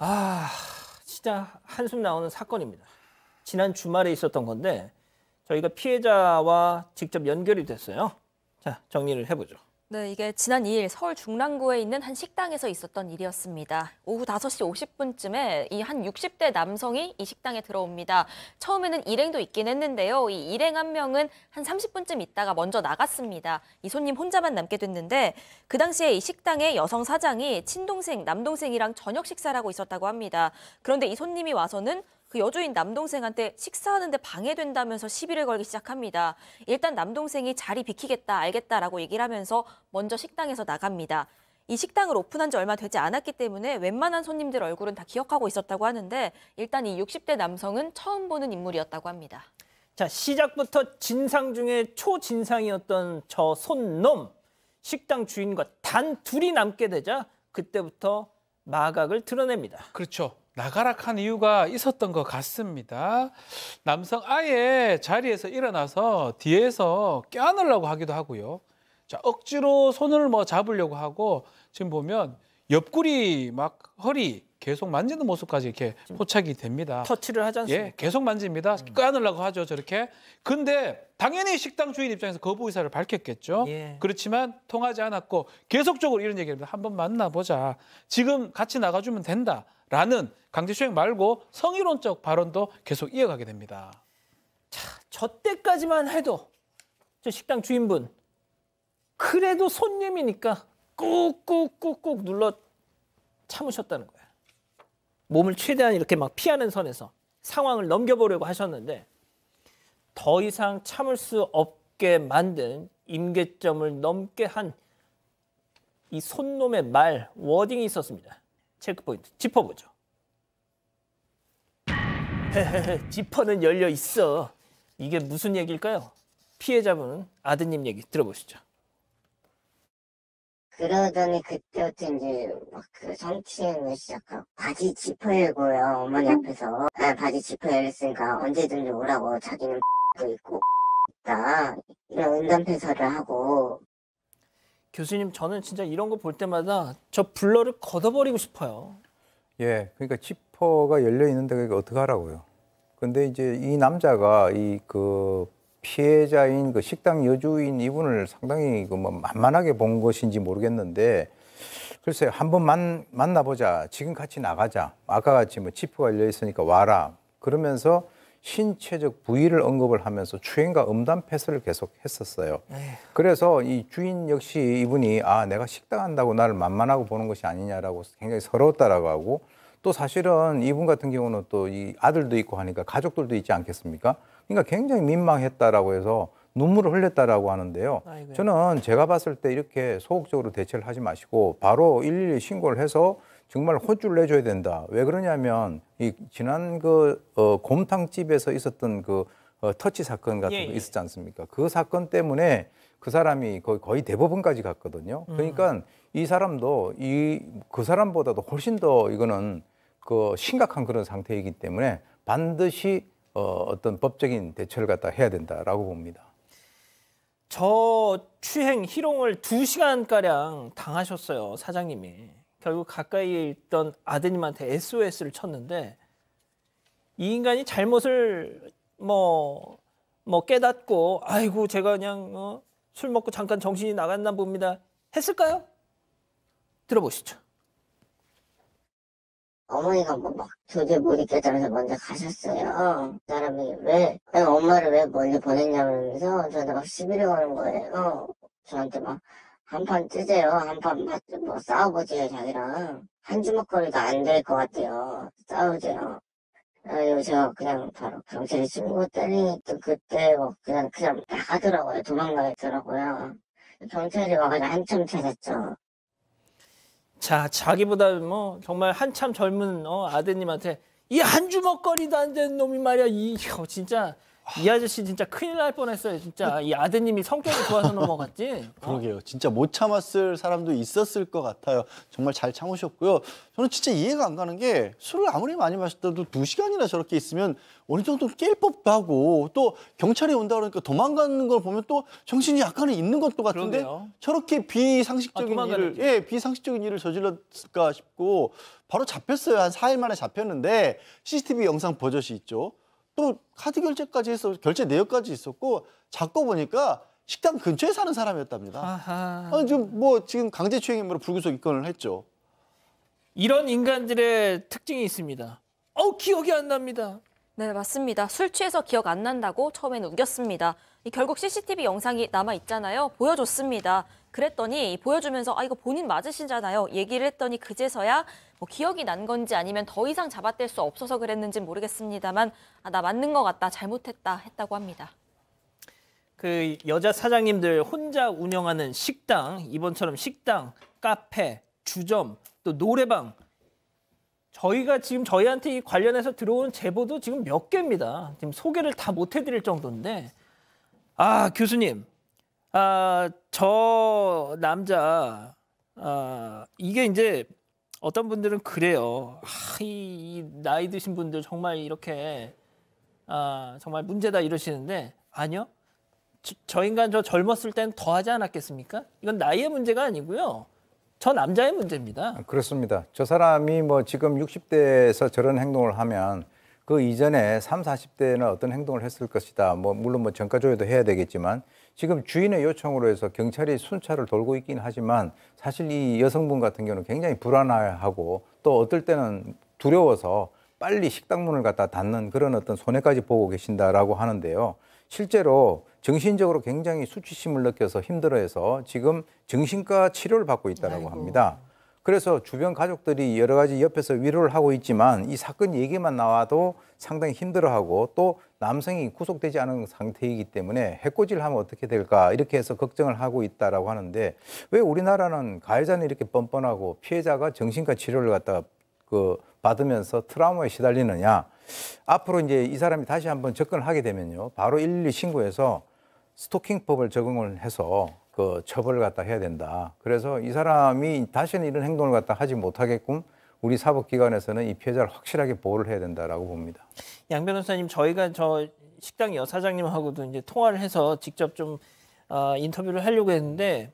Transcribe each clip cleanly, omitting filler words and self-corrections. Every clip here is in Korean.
아, 진짜 한숨 나오는 사건입니다. 지난 주말에 있었던 건데 저희가 피해자와 직접 연결이 됐어요. 자, 정리를 해보죠. 네, 이게 지난 2일 서울 중랑구에 있는 한 식당에서 있었던 일이었습니다. 오후 5시 50분쯤에 이 한 60대 남성이 이 식당에 들어옵니다. 처음에는 일행도 있긴 했는데요. 이 일행 한 명은 한 30분쯤 있다가 먼저 나갔습니다. 이 손님 혼자만 남게 됐는데 그 당시에 이 식당의 여성 사장이 친동생, 남동생이랑 저녁 식사를 하고 있었다고 합니다. 그런데 이 손님이 와서는 그 여주인 남동생한테 식사하는데 방해된다면서 시비를 걸기 시작합니다. 일단 남동생이 자리 비키겠다, 알겠다라고 얘기를 하면서 먼저 식당에서 나갑니다. 이 식당을 오픈한 지 얼마 되지 않았기 때문에 웬만한 손님들 얼굴은 다 기억하고 있었다고 하는데 일단 이 60대 남성은 처음 보는 인물이었다고 합니다. 자, 시작부터 진상 중에 초진상이었던 저 손놈. 식당 주인과 단 둘이 남게 되자 그때부터 마각을 드러냅니다. 그렇죠. 나가락한 이유가 있었던 것 같습니다. 남성 아예 자리에서 일어나서 뒤에서 껴안으려고 하기도 하고요. 자, 억지로 손을 잡으려고 하고 지금 보면 옆구리 막 허리 계속 만지는 모습까지 이렇게 포착이 됩니다. 터치를 하지 않습니까? 예, 계속 만집니다. 껴안으려고 하죠, 저렇게. 근데 당연히 식당 주인 입장에서 거부 의사를 밝혔겠죠. 예. 그렇지만 통하지 않았고 계속적으로 이런 얘기를 합니다. 한번 만나보자. 지금 같이 나가주면 된다라는 강제추행 말고 성희롱적 발언도 계속 이어가게 됩니다. 자, 저 때까지만 해도 저 식당 주인분 그래도 손님이니까 꾹꾹꾹꾹 눌러 참으셨다는 거예요. 몸을 최대한 이렇게 막 피하는 선에서 상황을 넘겨보려고 하셨는데 더 이상 참을 수 없게 만든 임계점을 넘게 한 이 손놈의 말, 워딩이 있었습니다. 체크포인트 짚어보죠. 지퍼는 열려 있어. 이게 무슨 얘기일까요? 피해자분은 아드님 얘기 들어보시죠. 그러더니 그때부터 이제 막 그 성추행을 시작하고 바지 지퍼 열고요. 어머니 앞에서 바지 지퍼 열렸으니까 언제든지 오라고 자기는 도 있고 있다 이런 은담패설을 하고. 교수님, 저는 진짜 이런 거 볼 때마다 저 블러를 걷어버리고 싶어요. 예, 그러니까 지퍼가 열려 있는데 그러니까 어떻게 하라고요? 근데 이제 이 남자가 그 피해자인 그 식당 여주인 이분을 상당히 만만하게 본 것인지 모르겠는데 글쎄요, 한번 만나보자. 지금 같이 나가자. 아까 같이 지퍼가 열려 있으니까 와라. 그러면서 신체적 부위를 언급을 하면서 추행과 음담패설을 계속 했었어요. 그래서 이 주인 역시 이분이 내가 식당 한다고 나를 만만하고 보는 것이 아니냐라고 굉장히 서러웠다라고 하고 또 사실은 이분 같은 경우는 또 이 아들도 있고 하니까 가족들도 있지 않겠습니까? 그러니까 굉장히 민망했다라고 해서 눈물을 흘렸다라고 하는데요. 아이고야. 저는 제가 봤을 때 이렇게 소극적으로 대처를 하지 마시고 바로 112 신고를 해서 정말 혼쭐을 내줘야 된다. 왜 그러냐면 이 지난 곰탕집에서 있었던 터치 사건 같은 거 있었지 않습니까? 그 사건 때문에 그 사람이 거의 대법원까지 갔거든요. 그러니까 이 사람도 그 사람보다도 훨씬 더 이거는 심각한 그런 상태이기 때문에 반드시 어떤 법적인 대처를 해야 된다라고 봅니다. 저 추행, 희롱을 2시간가량 당하셨어요, 사장님이. 결국 가까이에 있던 아드님한테 SOS를 쳤는데 이 인간이 잘못을 깨닫고 아이고 제가 그냥 술 먹고 잠깐 정신이 나갔나 봅니다 했을까요? 들어보시죠. 어머니가 막 도저히 못 있겠다면서 먼저 가셨어요. 그 사람이 엄마를 왜 멀리 보냈냐면서 저한테 막 시비를 거는 거예요. 저한테 막 한판 뜨재요. 한판 싸워보지요, 자기랑. 한 주먹거리도 안 될 것 같아요. 싸우재요. 그리고 제가 그냥 바로 경찰에 신고했더니 또 그때 그냥 나가더라고요. 도망가더라고요. 경찰이 와가지고 한참 찾았죠. 자, 자기보다 정말 한참 젊은 아드님한테 이 한 주먹거리도 안 되는 놈이 말이야. 진짜 이 아저씨 진짜 큰일 날 뻔했어요. 진짜 이 아드님이 성격이 좋아서 넘어갔지. 그러게요. 진짜 못 참았을 사람도 있었을 것 같아요. 정말 잘 참으셨고요. 저는 진짜 이해가 안 가는 게 술을 아무리 많이 마셨다도 2시간이나 저렇게 있으면 어느 정도 깰 법도 하고 또 경찰이 온다 그러니까 도망가는 걸 보면 또 정신이 약간은 있는 것도 같은데 그러게요. 저렇게 비상식적인 일을 저질렀을까 싶고 바로 잡혔어요. 한 4일 만에 잡혔는데 CCTV 영상 버젓이 있죠. 또 카드 결제까지 해서 결제 내역까지 있었고 잡고 보니까 식당 근처에 사는 사람이었답니다. 아하. 지금 강제추행 혐의로 불구속 입건을 했죠. 이런 인간들의 특징이 있습니다. 기억이 안 납니다. 네, 맞습니다. 술 취해서 기억 안 난다고 처음에는 우겼습니다. 결국 CCTV 영상이 남아있잖아요. 보여줬습니다. 그랬더니 보여주면서 이거 본인 맞으시잖아요. 얘기를 했더니 그제서야 기억이 난 건지 아니면 더 이상 잡아뗄 수 없어서 그랬는지는 모르겠습니다만 나 맞는 것 같다, 잘못했다 했다고 합니다. 그 여자 사장님들 혼자 운영하는 식당, 이번처럼 식당, 카페, 주점, 또 노래방 저희가 지금 저희한테 이 관련해서 들어온 제보도 지금 몇 개입니다. 지금 소개를 다 못 해드릴 정도인데 교수님 저 남자 이게 이제 어떤 분들은 그래요. 이 나이 드신 분들 정말 이렇게 정말 문제다 이러시는데 아니요. 저 인간 저 젊었을 땐 더 하지 않았겠습니까? 이건 나이의 문제가 아니고요. 저 남자의 문제입니다. 그렇습니다. 저 사람이 지금 60대에서 저런 행동을 하면 그 이전에 30, 40대는 어떤 행동을 했을 것이다. 물론 전가 조회도 해야 되겠지만 지금 주인의 요청으로 해서 경찰이 순찰을 돌고 있긴 하지만 사실 이 여성분 같은 경우는 굉장히 불안해하고 또 어떨 때는 두려워서 빨리 식당 문을 갖다 닫는 그런 어떤 손해까지 보고 계신다라고 하는데요. 실제로 정신적으로 굉장히 수치심을 느껴서 힘들어해서 지금 정신과 치료를 받고 있다고 합니다. 그래서 주변 가족들이 여러 가지 옆에서 위로를 하고 있지만 이 사건 얘기만 나와도 상당히 힘들어하고 또 남성이 구속되지 않은 상태이기 때문에 해코지를 하면 어떻게 될까 이렇게 해서 걱정을 하고 있다라고 하는데 왜 우리나라는 가해자는 이렇게 뻔뻔하고 피해자가 정신과 치료를 갖다가 받으면서 트라우마에 시달리느냐. 앞으로 이제 이 사람이 다시 한번 접근을 하게 되면요. 바로 112 신고해서 스토킹법을 적용을 해서 처벌을 갖다 해야 된다. 그래서 이 사람이 다시는 이런 행동을 갖다 하지 못하게끔 우리 사법기관에서는 이 피해자를 확실하게 보호를 해야 된다라고 봅니다. 양 변호사님, 저희가 저 식당 여사장님하고도 이제 통화를 해서 직접 좀 인터뷰를 하려고 했는데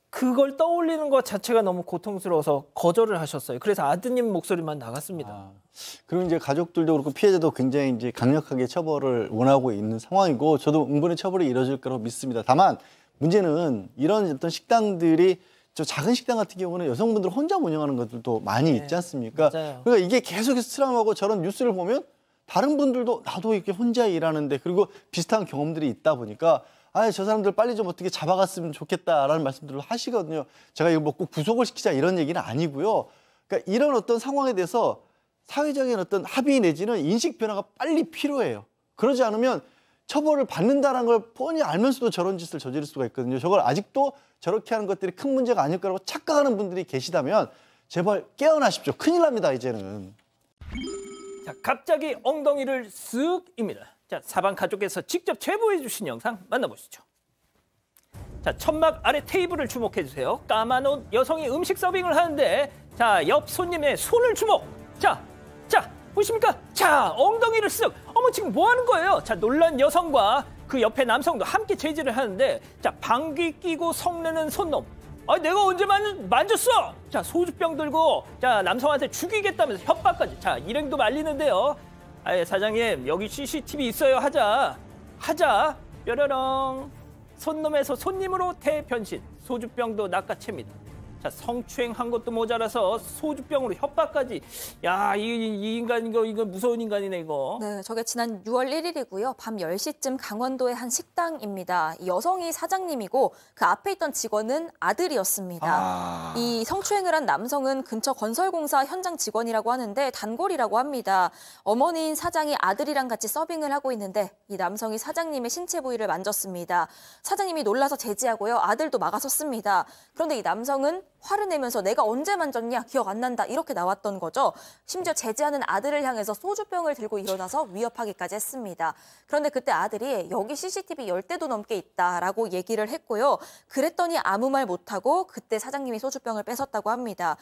그걸 떠올리는 것 자체가 너무 고통스러워서 거절을 하셨어요. 그래서 아드님 목소리만 나갔습니다. 그리고 이제 가족들도 그렇고 피해자도 굉장히 이제 강력하게 처벌을 원하고 있는 상황이고 저도 응분의 처벌이 이루어질 거라고 믿습니다. 다만 문제는 이런 어떤 식당들이 저 작은 식당 같은 경우는 여성분들 혼자 운영하는 것들도 많이 있지 않습니까? 맞아요. 그러니까 이게 계속해서 트라우마고 저런 뉴스를 보면 다른 분들도 나도 이렇게 혼자 일하는데 그리고 비슷한 경험들이 있다 보니까 저 사람들 빨리 좀 어떻게 잡아갔으면 좋겠다라는 말씀들을 하시거든요. 제가 이거 꼭 구속을 시키자 이런 얘기는 아니고요. 그러니까 이런 어떤 상황에 대해서 사회적인 어떤 합의 내지는 인식 변화가 빨리 필요해요. 그러지 않으면 처벌을 받는다는 걸 뻔히 알면서도 저런 짓을 저지를 수가 있거든요. 저걸 아직도 저렇게 하는 것들이 큰 문제가 아닐 거라고 착각하는 분들이 계시다면 제발 깨어나십시오. 큰일 납니다, 이제는. 자, 갑자기 엉덩이를 쓱입니다. 자, 사방 가족에서 직접 제보해 주신 영상 만나보시죠. 자, 천막 아래 테이블을 주목해 주세요. 까만 옷 여성이 음식 서빙을 하는데 자, 옆 손님의 손을 주목. 자, 보십니까? 자, 엉덩이를 쓱. 어머, 지금 뭐 하는 거예요? 자, 놀란 여성과 그 옆에 남성도 함께 제지를 하는데 자, 방귀 끼고 성내는 손놈. 내가 언제 만졌어? 자, 소주병 들고 자, 남성한테 죽이겠다면서 협박까지. 자, 일행도 말리는데요. 사장님, 여기 CCTV 있어요. 하자. 뾰로롱. 손놈에서 손님으로 대변신. 소주병도 낚아챕니다. 자, 성추행한 것도 모자라서 소주병으로 협박까지. 야, 이 인간 이거 무서운 인간이네 이거. 네, 저게 지난 6월 1일이고요. 밤 10시쯤 강원도의 한 식당입니다. 이 여성이 사장님이고 그 앞에 있던 직원은 아들이었습니다. 이 성추행을 한 남성은 근처 건설공사 현장 직원이라고 하는데 단골이라고 합니다. 어머니인 사장이 아들이랑 같이 서빙을 하고 있는데 이 남성이 사장님의 신체 부위를 만졌습니다. 사장님이 놀라서 제지하고요. 아들도 막아섰습니다. 그런데 이 남성은 화를 내면서 내가 언제 만졌냐, 기억 안 난다, 이렇게 나왔던 거죠. 심지어 제지하는 아들을 향해서 소주병을 들고 일어나서 위협하기까지 했습니다. 그런데 그때 아들이 여기 CCTV 10대도 넘게 있다라고 얘기를 했고요. 그랬더니 아무 말 못하고 그때 사장님이 소주병을 뺏었다고 합니다.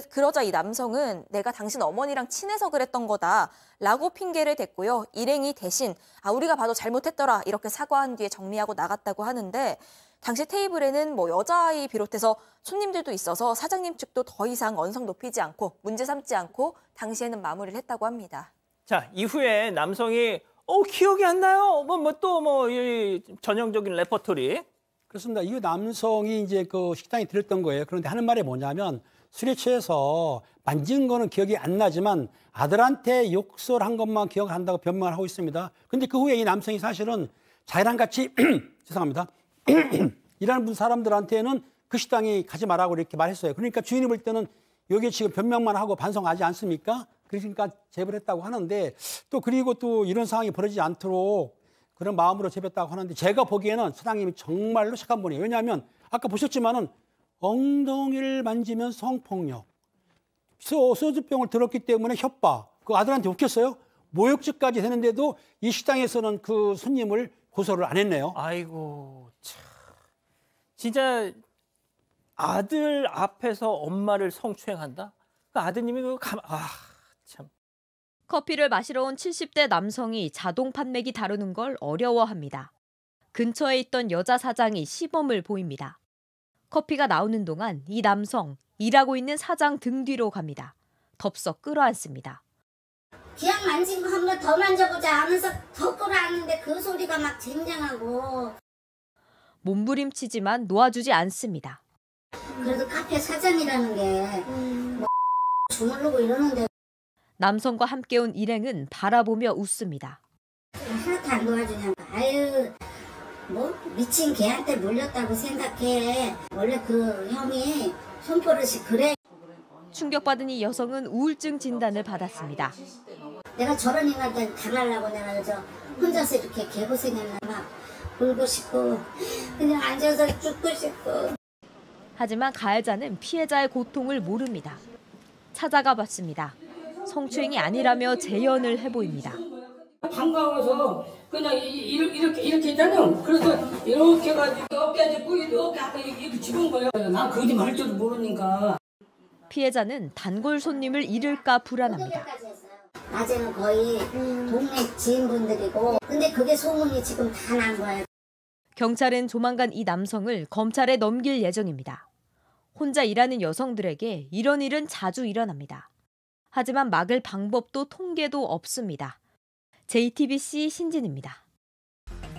그러자 이 남성은 내가 당신 어머니랑 친해서 그랬던 거다라고 핑계를 댔고요. 일행이 대신 우리가 봐도 잘못했더라 이렇게 사과한 뒤에 정리하고 나갔다고 하는데, 당시 테이블에는 여자아이 비롯해서 손님들도 있어서 사장님 측도 더 이상 언성 높이지 않고 문제 삼지 않고 당시에는 마무리를 했다고 합니다. 자, 이후에 남성이 기억이 안 나요. 이 전형적인 레퍼토리. 그렇습니다. 이 남성이 이제 그 식당에 들었던 거예요. 그런데 하는 말이 뭐냐면 술에 취해서 만진 거는 기억이 안 나지만 아들한테 욕설한 것만 기억한다고 변명을 하고 있습니다. 그런데 그 후에 이 남성이 사실은 자기랑 같이 죄송합니다. 일하는 사람들한테는 그 식당에 가지 말라고 이렇게 말했어요. 그러니까 주인이 볼 때는 여기 지금 변명만 하고 반성하지 않습니까? 그러니까 제보를 했다고 하는데, 또 그리고 또 이런 상황이 벌어지지 않도록 그런 마음으로 제보했다고 하는데, 제가 보기에는 사장님이 정말로 착한 분이에요. 왜냐하면 아까 보셨지만은 엉덩이를 만지면 성폭력, 소주병을 들었기 때문에 협박, 그 아들한테 웃겼어요. 모욕죄까지 되는데도 이 식당에서는 그 손님을 고소를 안 했네요. 아이고, 참. 진짜 아들 앞에서 엄마를 성추행한다? 그 아드님이 참. 커피를 마시러 온 70대 남성이 자동 판매기 다루는 걸 어려워합니다. 근처에 있던 여자 사장이 시범을 보입니다. 커피가 나오는 동안 이 남성, 일하고 있는 사장 등 뒤로 갑니다. 덥석 끌어안습니다. 기왕 만진 거 한 번 더 만져보자 하면서 더 끌어안는데 그 소리가 막 쟁쟁하고. 몸부림치지만 놓아주지 않습니다. 그래도 카페 사장이라는 게 주물르고 이러는데. 남성과 함께 온 일행은 바라보며 웃습니다. 하나도 안 도와주냐고. 아유, 미친 개한테 물렸다고 생각해. 원래 그 형이 손버릇이 그래. 충격받은 이 여성은 우울증 진단을 받았습니다. 내가 저런 인간한테 당하려고 내가 혼자서 이렇게 개고생했나 막 울고 싶고 그냥 앉아서 죽고 싶고. 하지만 가해자는 피해자의 고통을 모릅니다. 찾아가 봤습니다. 성추행이 아니라며 재연을 해보입니다. 반가워서 그냥 이렇게 있잖아요. 그래서 이렇게 해가지고 어깨한테 뿌리도 어깨 앞에 이렇게 집은 거예요. 난 거짓말 할 줄도 모르니까. 피해자는 단골 손님을 잃을까 불안합니다. 낮에는 거의 동네 지인분들이고, 근데 그게 소문이 지금 다 난 거예요. 경찰은 조만간 이 남성을 검찰에 넘길 예정입니다. 혼자 일하는 여성들에게 이런 일은 자주 일어납니다. 하지만 막을 방법도 통계도 없습니다. JTBC 신진입니다.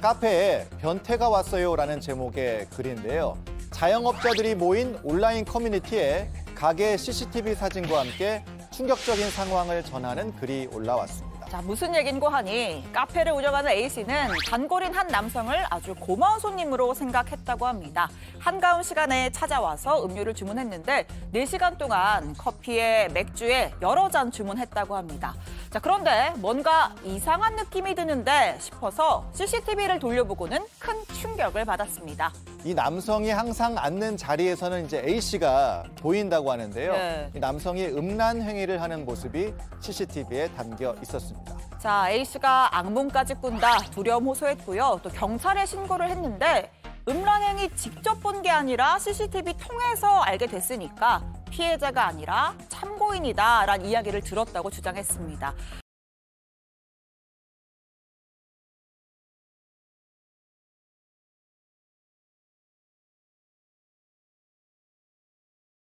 카페에 변태가 왔어요라는 제목의 글인데요. 자영업자들이 모인 온라인 커뮤니티에 가게 CCTV 사진과 함께 충격적인 상황을 전하는 글이 올라왔습니다. 자, 무슨 얘긴고 하니 카페를 운영하는 A씨는 단골인 한 남성을 아주 고마운 손님으로 생각했다고 합니다. 한가운 시간에 찾아와서 음료를 주문했는데 4시간 동안 커피에 맥주에 여러 잔 주문했다고 합니다. 자, 그런데 뭔가 이상한 느낌이 드는데 싶어서 CCTV를 돌려보고는 큰 충격을 받았습니다. 이 남성이 항상 앉는 자리에서는 이제 A씨가 보인다고 하는데요. 네. 이 남성이 음란 행위를 하는 모습이 CCTV에 담겨 있었습니다. 자, A씨가 악몽까지 꾼다 두려움 호소했고요. 또 경찰에 신고를 했는데 음란행위 직접 본 게 아니라 CCTV 통해서 알게 됐으니까 피해자가 아니라 참고인이다라는 이야기를 들었다고 주장했습니다.